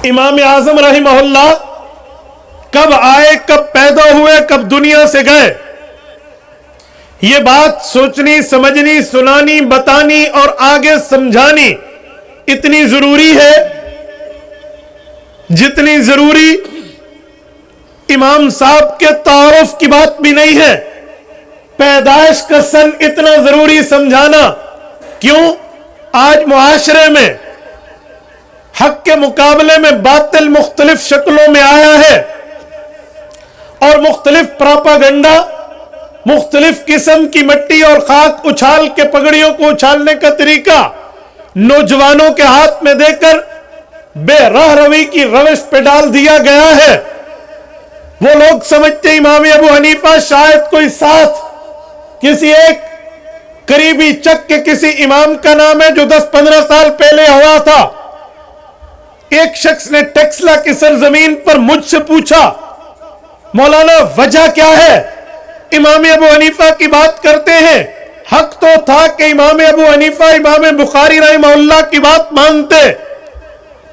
امام اعظم رحمہ اللہ کب آئے، کب پیدا ہوئے، کب دنیا سے گئے، یہ بات سوچنی، سمجھنی، سنانی، بتانی اور آگے سمجھانی اتنی ضروری ہے جتنی ضروری امام صاحب کے تعارف کی بات بھی نہیں ہے۔ پیدائش کا سن اتنا ضروری سمجھانا کیوں؟ آج معاشرے میں حق کے مقابلے میں باطل مختلف شکلوں میں آیا ہے، اور مختلف پراپاگنڈا، مختلف قسم کی مٹی اور خاک اچھال کے پگڑیوں کو اچھالنے کا طریقہ نوجوانوں کے ہاتھ میں دے کر بے راہ روی کی روش پہ ڈال دیا گیا ہے۔ وہ لوگ سمجھتے امام ابو حنیفہ شاید کوئی ساتھ کسی ایک قریبی چک کے کسی امام کا نام ہے جو 10-15 سال پہلے ہوا تھا۔ ایک شخص نے ٹیکسلا کی سرزمین پر مجھ سے پوچھا، مولانا وجہ کیا ہے؟ امام ابو حنیفہ کی بات کرتے ہیں، حق تو تھا کہ امام ابو حنیفہ امام بخاری رحمہ اللہ کی بات مانتے۔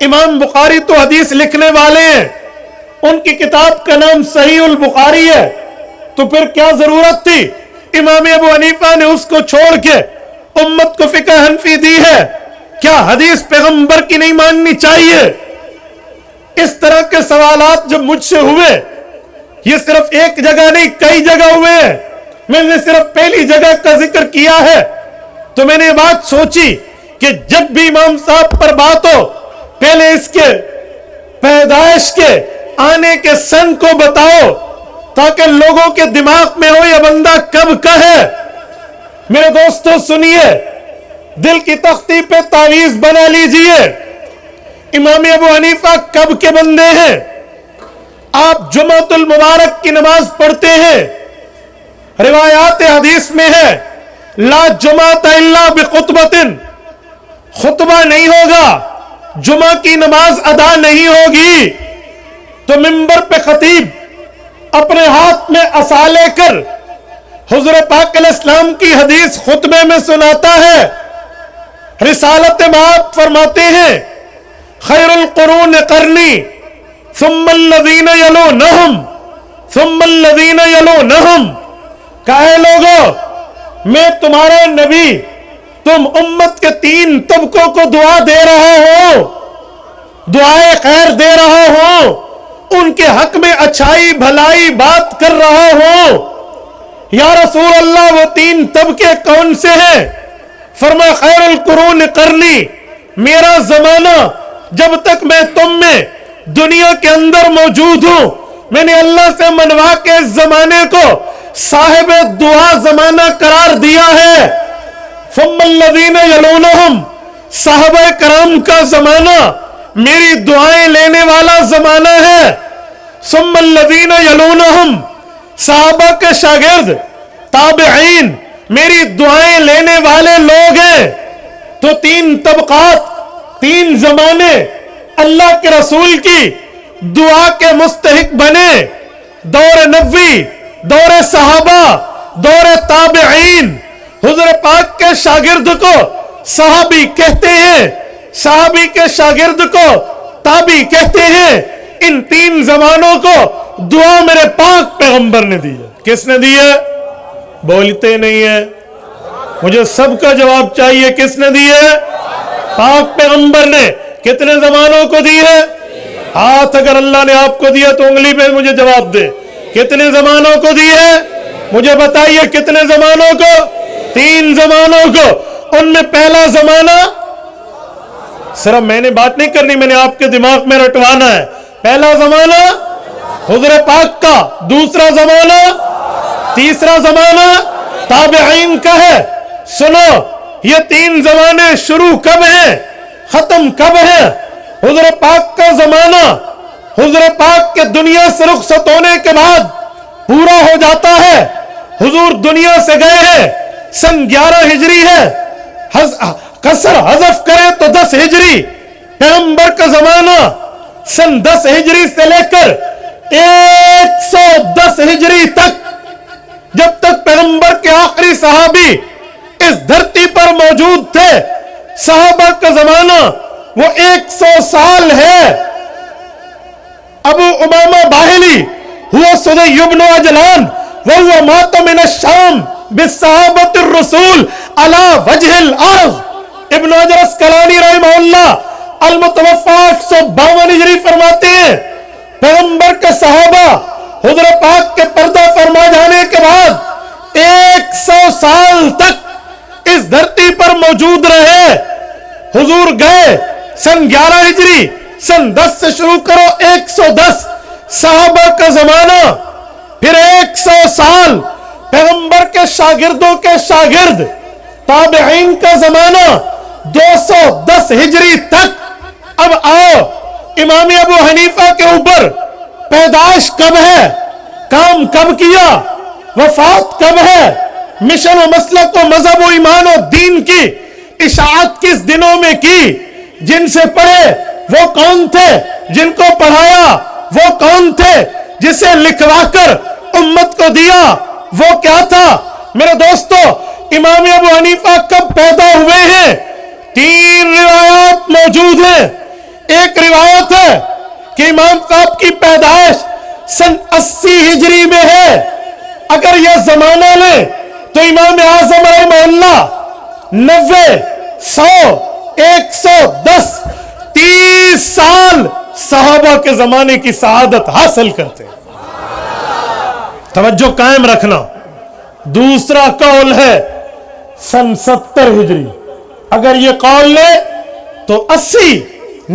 امام بخاری تو حدیث لکھنے والے ہیں، ان کی کتاب کا نام صحیح البخاری ہے، تو پھر کیا ضرورت تھی امام ابو حنیفہ نے اس کو چھوڑ کے امت کو فقہ حنفی دی ہے؟ کیا حدیث پیغمبر کی نہیں ماننی چاہیے؟ اس طرح کے سوالات جب مجھ سے ہوئے، یہ صرف ایک جگہ نہیں کئی جگہ ہوئے ہیں، میں نے صرف پہلی جگہ کا ذکر کیا ہے، تو میں نے یہ بات سوچی کہ جب بھی امام صاحب پر بات ہو پہلے اس کے پیدائش کے آنے کے سن کو بتاؤ، تاکہ لوگوں کے دماغ میں ہو یہ بندہ کب کا ہے۔ میرے دوستو سنیے، دل کی تختی پہ تعویذ بنا لیجئے، امام ابو حنیفہ کب کے بندے ہیں؟ آپ جمعۃ المبارک کی نماز پڑھتے ہیں، روایات حدیث میں ہے لا جمعۃ الا بخطبۃ، خطبہ نہیں ہوگا، جمعہ کی نماز ادا نہیں ہوگی، تو منبر پہ خطیب اپنے ہاتھ میں عصا لے کر حضور پاک علیہ السلام کی حدیث خطبے میں سناتا ہے۔ رسالت مآب فرماتے ہیں خیر القرون قرنی ثم الذین یلونہم ثم الذین یلونہم، کہے لوگو میں تمہارا نبی، تم امت کے 3 طبقوں کو دعا دے رہا ہو، دعائے خیر دے رہا ہو، ان کے حق میں اچھائی بھلائی بات کر رہا ہو۔ یا رسول اللہ وہ 3 طبقے کون سے ہیں؟ فرمایا خیر القرون قرنی، میرا زمانہ جب تک میں تم میں دنیا کے اندر موجود ہوں، میں نے اللہ سے منوا کے اس زمانے کو صاحب دعا زمانہ قرار دیا ہے۔ ثم الذین یلونہم، صحابہ کرام کا زمانہ میری دعائیں لینے والا زمانہ ہے۔ ثم الذین یلونہم، صحابہ کے شاگرد تابعین میری دعائیں لینے والے لوگ ہیں۔ تو 3 طبقات، 3 زمانے اللہ کے رسول کی دعا کے مستحق بنے، دور نبوی، دور صحابہ، دور تابعین۔ حضور پاک کے شاگرد کو صحابی کہتے ہیں، صحابی کے شاگرد کو تابعی کہتے ہیں۔ ان 3 زمانوں کو دعا میرے پاک پیغمبر نے دی ہے۔ کس نے دی ہے؟ بولتے نہیں ہے، مجھے سب کا جواب چاہیے، کس نے دی ہے؟ پاک پیغمبر نے۔ کتنے زمانوں کو دی ہے؟ ہاتھ اگر اللہ نے آپ کو دیا تو انگلی پہ مجھے جواب دے۔ کتنے زمانوں کو دی ہے؟ مجھے بتائیے کتنے زمانوں کو؟ 3 زمانوں کو۔ ان میں پہلا زمانہ، صرف میں نے بات نہیں کرنی، میں نے آپ کے دماغ میں رٹوانا ہے۔ پہلا زمانہ حضور پاک کا، دوسرا زمانہ، تیسرا زمانہ تابعین کا ہے۔ سنو، یہ 3 زمانے شروع کب ہیں، ختم کب ہیں؟ حضور پاک کا زمانہ حضور پاک کے دنیا سے رخصت ہونے کے بعد پورا ہو جاتا ہے۔ حضور دنیا سے گئے ہیں، سن 11 ہجری ہے، قصر حذف کرے تو 10 ہجری۔ پیغمبر کا زمانہ سن 10 ہجری سے لے کر 110 ہجری تک، جب تک پیغمبر کے آخری صحابی اس دھرتی پر موجود تھے۔ صحابہ کا زمانہ وہ 100 سال ہے۔ ابو امامہ باہلی ہوا صدی بن عجلان وہو مات من الشام بالصحابۃ الرسول علی وجہ الارض. ابن حجر اسقلانی رحمہ اللہ المتوفی 152 ہجری فرماتے ہیں پیغمبر کے صحابہ حضور پاک کے پردہ فرما جانے کے بعد 100 سال تک اس دھرتی پر موجود رہے. حضور گئے سن 11 ہجری، سن 10 سے شروع کرو 110 صحابہ کا زمانہ، پھر 100 سال پیغمبر کے شاگردوں کے شاگرد تابعین کا زمانہ 210 ہجری تک. اب آؤ امام ابو حنیفہ کے اوپر پیدائش کب ہے، کام کب کیا، وفات کب ہے، مشن و مسلک و مذہب و ایمان و دین کی اشاعت کس دنوں میں کی، جن سے پڑھے وہ کون تھے، جن کو پڑھایا وہ کون تھے، جسے لکھوا کر امت کو دیا وہ کیا تھا. میرے دوستو امام ابو حنیفہ کب پیدا ہوئے ہیں؟ 3 روایات موجود ہیں. ایک روایت ہے کہ امام صاحب کی پیدائش سن 80 ہجری میں ہے. اگر یہ زمانہ لیں تو امام اعظم رحمہ اللہ 90 100 110 30 سال صحابہ کے زمانے کی سعادت حاصل کرتے ہیں. توجہ قائم رکھنا. دوسرا قول ہے سن 70 ہجری. اگر یہ قول لے تو 80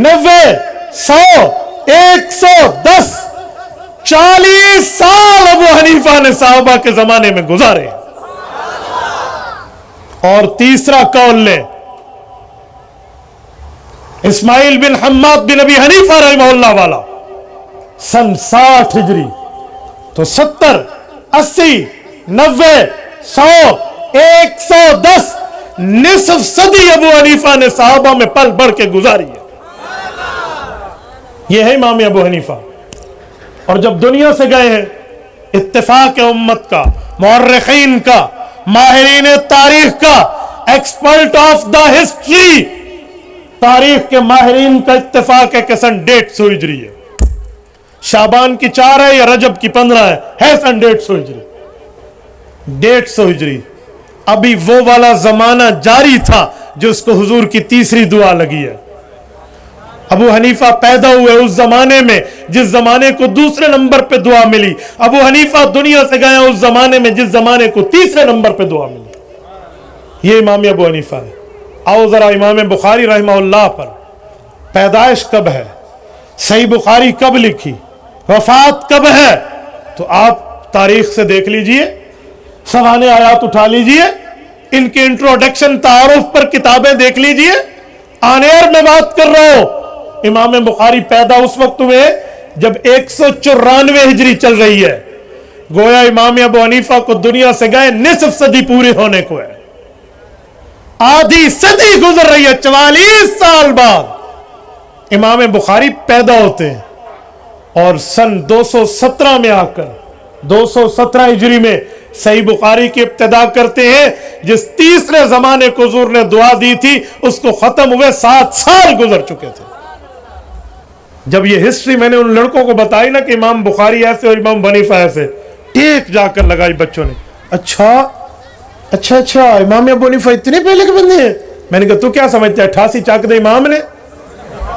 90 100 110 40 سال ابو حنیفہ نے صحابہ کے زمانے میں گزارے. اور تیسرا قول لے اسماعیل بن حماد بن ابی حنیفہ رحمہ اللہ والا سن 60 ہجری. تو 70 80 90 100 110 نصف صدی ابو حنیفہ نے صحابہ میں پل بڑھ کے گزاری ہے. یہ ہے امام ابو حنیفہ. اور جب دنیا سے گئے ہیں اتفاق امت کا، مورخین کا، ماہرین تاریخ کا، ایکسپرٹ آف دا ہسٹری، تاریخ کے ماہرین کا اتفاق ہے کہ سن 150 ہجری ہے. شعبان کی 4 ہے یا رجب کی 15 ہے سن 150 ہجری. 150 ہجری ابھی وہ والا زمانہ جاری تھا جو اس کو حضور کی تیسری دعا لگی ہے. ابو حنیفہ پیدا ہوئے اس زمانے میں جس زمانے کو دوسرے نمبر پہ دعا ملی. ابو حنیفہ دنیا سے گئے اس زمانے میں جس زمانے کو تیسرے نمبر پہ دعا ملی. یہ امام ابو حنیفہ ہے. آؤ ذرا امام بخاری رحمہ اللہ پر پیدائش کب ہے، صحیح بخاری کب لکھی، وفات کب ہے، تو آپ تاریخ سے دیکھ لیجئے، سوانح آیات اٹھا لیجئے، ان کے انٹروڈکشن تعارف پر کتابیں دیکھ لیجئے. آن ایئر میں بات کر رہا ہوں. امام بخاری پیدا اس وقت ہوئے جب 194 ہجری چل رہی ہے. گویا امام ابو حنیفہ کو دنیا سے گئے نصف صدی پورے ہونے کو ہے. آدھی صدی گزر رہی ہے. 44 سال بعد امام بخاری پیدا ہوتے ہیں. اور سن 217 میں آ کر 217 ہجری میں صحیح بخاری کی ابتدا کرتے ہیں. جس تیسرے زمانے کو حضور نے دعا دی تھی اس کو ختم ہوئے 7 سال گزر چکے تھے. جب یہ ہسٹری میں نے ان لڑکوں کو بتائی نا کہ امام بخاری ایسے اور امام حنیفہ ایسے، ٹیک جا کر لگائی بچوں نے. اچھا امام ابو حنیفہ اتنے پہلے کے بندے ہیں. میں نے کہا تو کیا سمجھتا ہے 88 چاک دے امام نے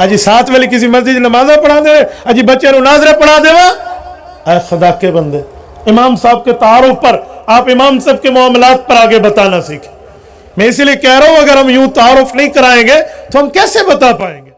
اجی 7 والی کسی مسجد نمازہ پڑھا دے، اجی بچے نو ناظرہ پڑھا دے. اے خدا کے بندے، امام صاحب کے تعارف پر آپ امام صاحب کے معاملات پر آگے بتانا سیکھیں. میں اسی لیے کہہ رہا ہوں اگر ہم یوں تعارف نہیں کرائیں گے تو ہم کیسے بتا پائیں گے.